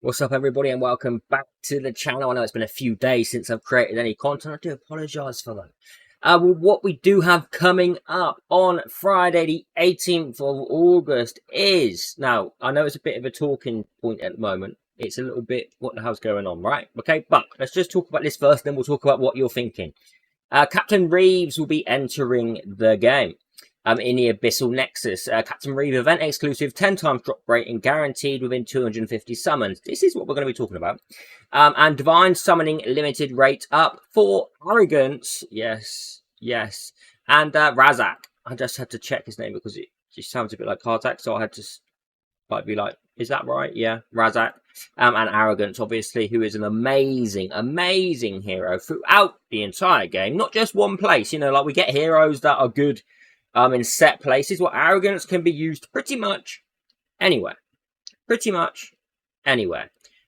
What's up, everybody, and welcome back to the channel. I know it's been a few days since I've created any content. I do apologise for that. What we do have coming up on Friday, the 18th of August is... Now, I know it's a bit of a talking point at the moment. It's a little bit, what the hell's going on, right? Okay, but let's just talk about this first, then we'll talk about what you're thinking. Captain Reves will be entering the game. In the Abyssal Nexus, Captain Reve event exclusive, 10 times drop rating guaranteed within 250 summons. This is what we're going to be talking about. And divine summoning limited rate up for Arrogance. Yes. And Razaak. I just had to check his name because it just sounds a bit like carzak, so I had to be like, is that right? Yeah, Razaak. And Arrogance, obviously, who is an amazing hero throughout the entire game. Not just one place, you know, like we get heroes that are good in set places. Well, Arrogance can be used pretty much anywhere.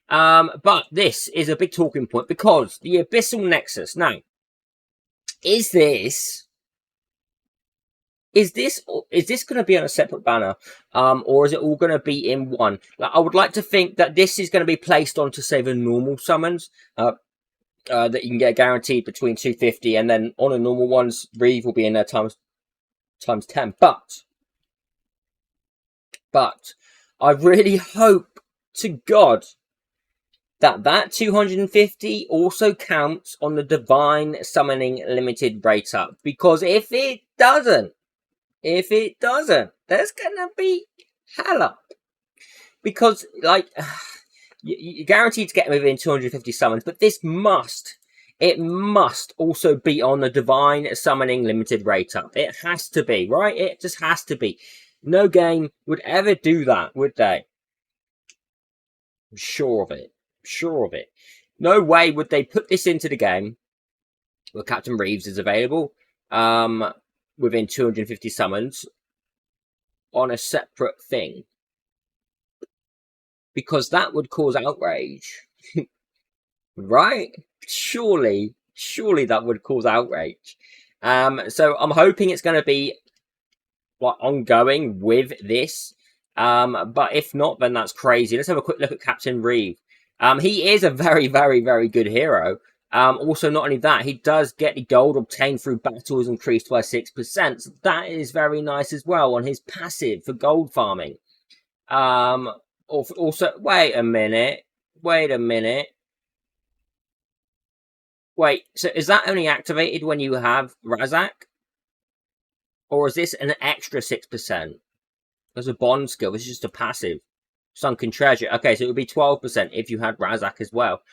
But this is a big talking point because the Abyssal Nexus. Now, is this going to be on a separate banner, or is it all going to be in one? Like, I would like to think that this is going to be placed onto, say, the normal summons that you can get guaranteed between 250, and then on the normal ones, Reve will be in there times 10. But I really hope to God that 250 also counts on the divine summoning limited rate up, because if it doesn't, there's gonna be hell up, because like you're guaranteed to get within 250 summons, but it must also be on the divine summoning limited rate up. It has to be, right? It just has to be. No game would ever do that, would they? I'm sure of it. No way would they put this into the game where Captain Reves is available within 250 summons on a separate thing, because that would cause outrage. Right? Surely that would cause outrage. So I'm hoping it's going to be like ongoing with this. But if not, then that's crazy. Let's have a quick look at Captain Reve. He is a very good hero. Also, not only that, he does get the gold obtained through battles increased by 6%. So that is very nice as well on his passive for gold farming. Also, wait a minute. Wait, so is that only activated when you have Razaak? Or is this an extra 6%? There's a bond skill. This is just a passive. Sunken treasure. Okay, so it would be 12% if you had Razaak as well.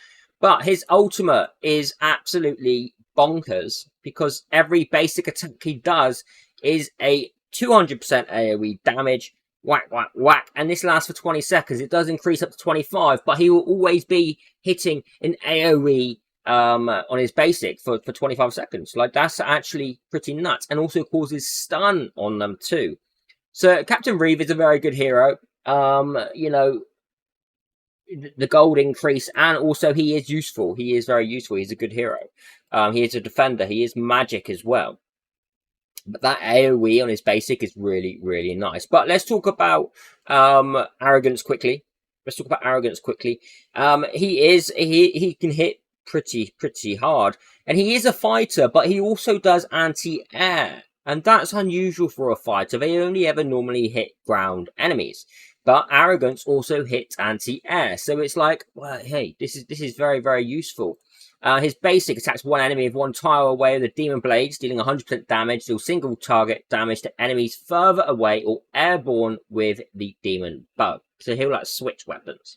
But his ultimate is absolutely bonkers, because every basic attack he does is a 200% AoE damage. Whack. And this lasts for 20 seconds. It does increase up to 25, but he will always be hitting an AoE on his basic for 25 seconds. Like, that's actually pretty nuts, and also causes stun on them too. So Captain Reve is a very good hero. You know, the gold increase, and also he is useful. He is very useful. He's a good hero. He is a defender. He is magic as well. But that AoE on his basic is really nice. But let's talk about Arrogance quickly. He can hit pretty hard, and he is a fighter, but he also does anti-air, and that's unusual for a fighter. They only ever normally hit ground enemies, but Arrogance also hits anti-air, so it's like, well, hey, this is very useful. His basic attacks one enemy of one tile away with the demon blades, dealing 100% damage, deal single target damage to enemies further away or airborne with the demon bow, so he'll like switch weapons.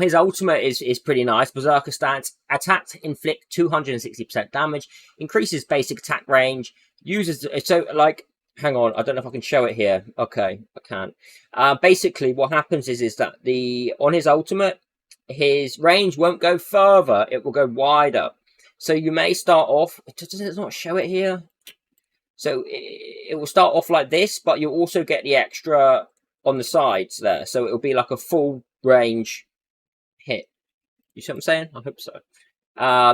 His ultimate is pretty nice. Berserker stance. Attack inflict 260% damage. Increases basic attack range. Uses... So, like... Hang on. I don't know if I can show it here. Okay, I can. Basically, what happens is that on his ultimate, his range won't go further. It will go wider. So you may start off... Does it not show it here? So it will start off like this, but you'll also get the extra on the sides there. So it'll be like a full range hit. You see what I'm saying? I hope so.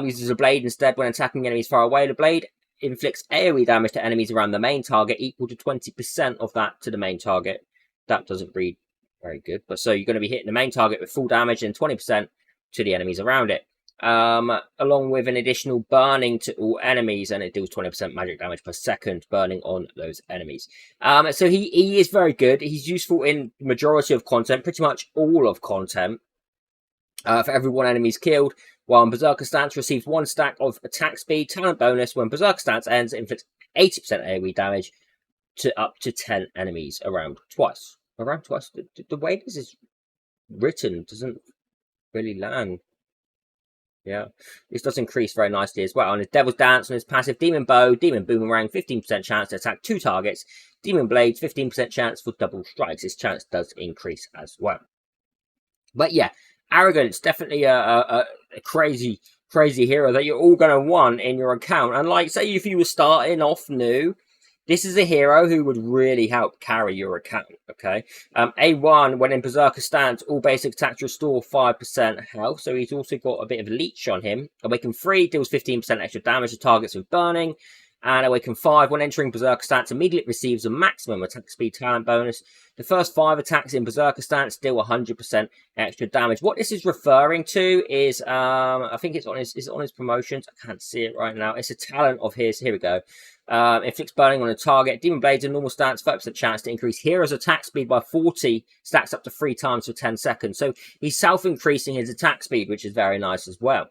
Uses a blade instead when attacking enemies far away. The blade inflicts AoE damage to enemies around the main target, equal to 20% of that to the main target. That doesn't read Very good. But so you're going to be hitting the main target with full damage and 20% to the enemies around it. Along with an additional burning to all enemies, and it deals 20% magic damage per second burning on those enemies. So he is very good. He's useful in majority of content, pretty much all of content. For every one enemy's killed, while Berserker Stance receives 1 stack of attack speed, talent bonus. When Berserker Stance ends, it inflicts 80% AoE damage to up to 10 enemies around twice. Around twice. The way this is written doesn't really land. Yeah, this does increase very nicely as well. On his Devil's Dance, on his passive Demon Bow, Demon Boomerang, 15% chance to attack 2 targets. Demon Blades, 15% chance for double strikes. This chance does increase as well. But yeah, Arrogance, definitely a crazy hero that you're all going to want in your account. And like, say if you were starting off new, this is a hero who would really help carry your account, okay? A1, when in Berserker Stance, all basic attacks restore 5% health, so he's also got a bit of leech on him. Awaken 3 deals 15% extra damage to targets with burning. And Awaken 5, when entering Berserker Stance, immediately receives a maximum attack speed talent bonus. The first 5 attacks in Berserker Stance deal 100% extra damage. What this is referring to is, I think it's on his promotions. I can't see it right now. It's a talent of his. Here we go. Inflicts burning on a target. Demon Blades in normal stance, 5% chance to increase hero's attack speed by 40, stacks up to 3 times for 10 seconds. So he's self-increasing his attack speed, which is very nice as well.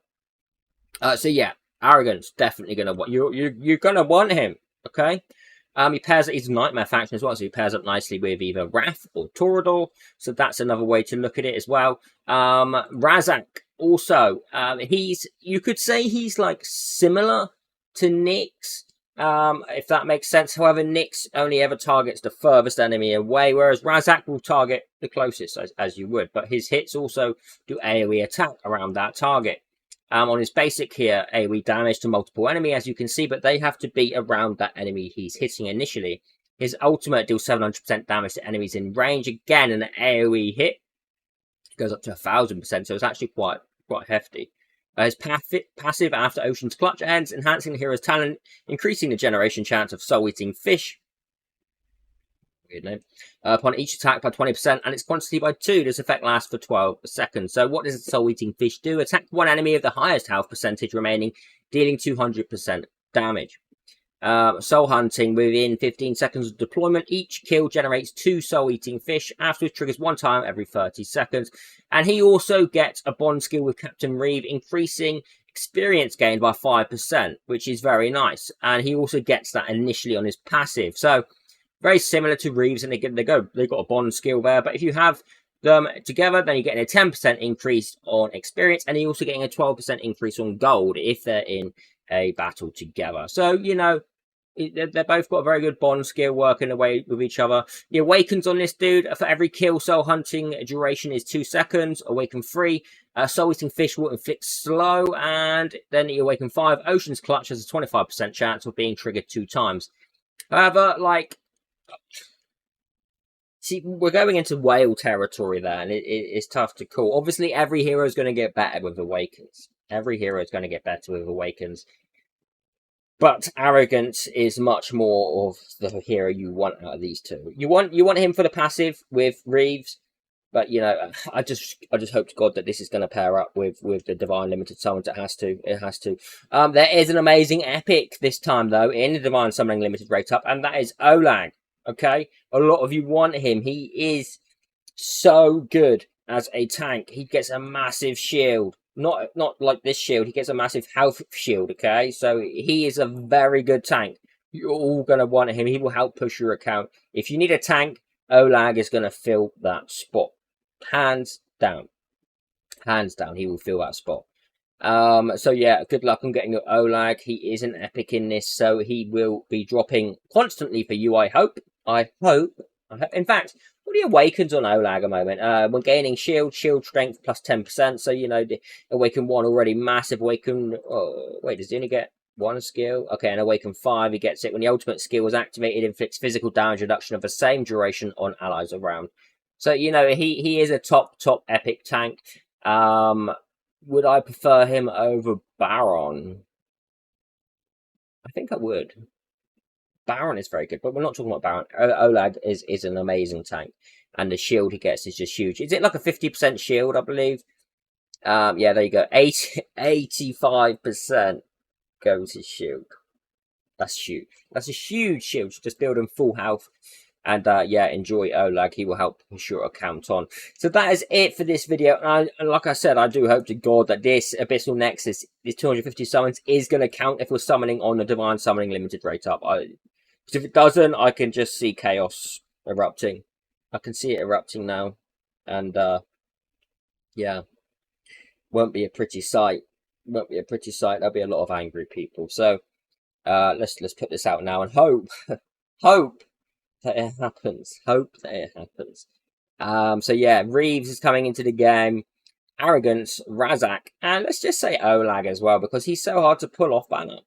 So yeah, Arrogance, definitely gonna want you're gonna want him. Okay. He pairs he's Nightmare faction as well, so he pairs up nicely with either Wrath or Torador. So that's another way to look at it as well. Razaak also, you could say he's like similar to Nyx, if that makes sense. However, Nyx only ever targets the furthest enemy away, whereas Razaak will target the closest, as you would. But his hits also do AoE attack around that target. On his basic here, AoE damage to multiple enemy, as you can see, but they have to be around that enemy he's hitting initially. His ultimate deals 700% damage to enemies in range. Again, an AoE hit goes up to 1000%, so it's actually quite hefty. His passive after Ocean's Clutch ends, enhancing the hero's talent, increasing the generation chance of soul-eating fish. Weird name. Upon each attack by 20% and its quantity by 2. This effect lasts for 12 seconds. So what does the soul-eating fish do? Attack one enemy of the highest health percentage remaining, dealing 200% damage. Soul hunting within 15 seconds of deployment. Each kill generates 2 soul-eating fish. Afterwards triggers 1 time every 30 seconds. And he also gets a bond skill with Captain Reve, increasing experience gained by 5%, which is very nice. And he also gets that initially on his passive. So very similar to Reves, and they've got a bond skill there. But if you have them together, then you're getting a 10% increase on experience, and you're also getting a 12% increase on gold if they're in a battle together. So, you know, they've both got a very good bond skill working away with each other. The awakens on this dude, for every kill, soul hunting duration is 2 seconds. Awaken 3, soul eating fish will inflict slow, and then you awaken 5. Ocean's Clutch has a 25% chance of being triggered 2 times. However, like, see, we're going into whale territory there, and it's tough to call. Obviously, every hero is going to get better with Awakens. Every hero is going to get better with Awakens. But Arrogance is much more of the hero you want out of these two. You want him for the passive with Reves, but you know, I just hope to God that this is going to pair up with the Divine Limited Summons. It has to. There is an amazing epic this time though in the Divine Summoning Limited rate up, and that is Olague. Okay, a lot of you want him. He is so good as a tank. He gets a massive shield. Not like this shield. He gets a massive health shield, okay? So he is a very good tank. You're all going to want him. He will help push your account. If you need a tank, Olague is going to fill that spot. Hands down. Hands down, he will fill that spot. So yeah, good luck on getting your Olague. He is an epic in this, so he will be dropping constantly for you, I hope. In fact, what are the awakens on Olague at the moment? We're gaining shield strength plus 10%. So, you know, the Awaken 1 already massive. Awaken, oh, wait, does he only get 1 skill? Okay, and Awaken 5, he gets it when the ultimate skill is activated, inflicts physical damage reduction of the same duration on allies around. So, you know, he is a top epic tank. Would I prefer him over Baron? I think I would. Baron is very good, but we're not talking about Baron. Olague is an amazing tank, and the shield he gets is just huge. Is it like a 50% shield, I believe? Yeah, there you go. 85% goes his shield. That's huge. That's a huge shield. Just build him full health. And yeah, enjoy Olague. He will help push your account on. So that is it for this video. And like I said, I do hope to God that this Abyssal Nexus, this 250 summons, is going to count if we're summoning on the Divine Summoning Limited rate up. Because if it doesn't, I can just see chaos erupting. I can see it erupting now. And yeah, won't be a pretty sight. Won't be a pretty sight. There'll be a lot of angry people. So let's put this out now and hope that it happens. Hope that it happens. So yeah, Reves is coming into the game. Arrogance, Razaak, and let's just say Olague as well, because he's so hard to pull off banner.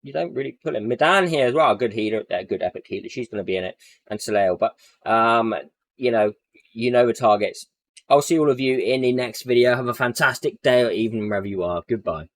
You don't really pull him. Medan here as well, a good healer, a good epic healer. She's going to be in it, and Soleil. But you know the targets. I'll see all of you in the next video. Have a fantastic day or evening wherever you are. Goodbye.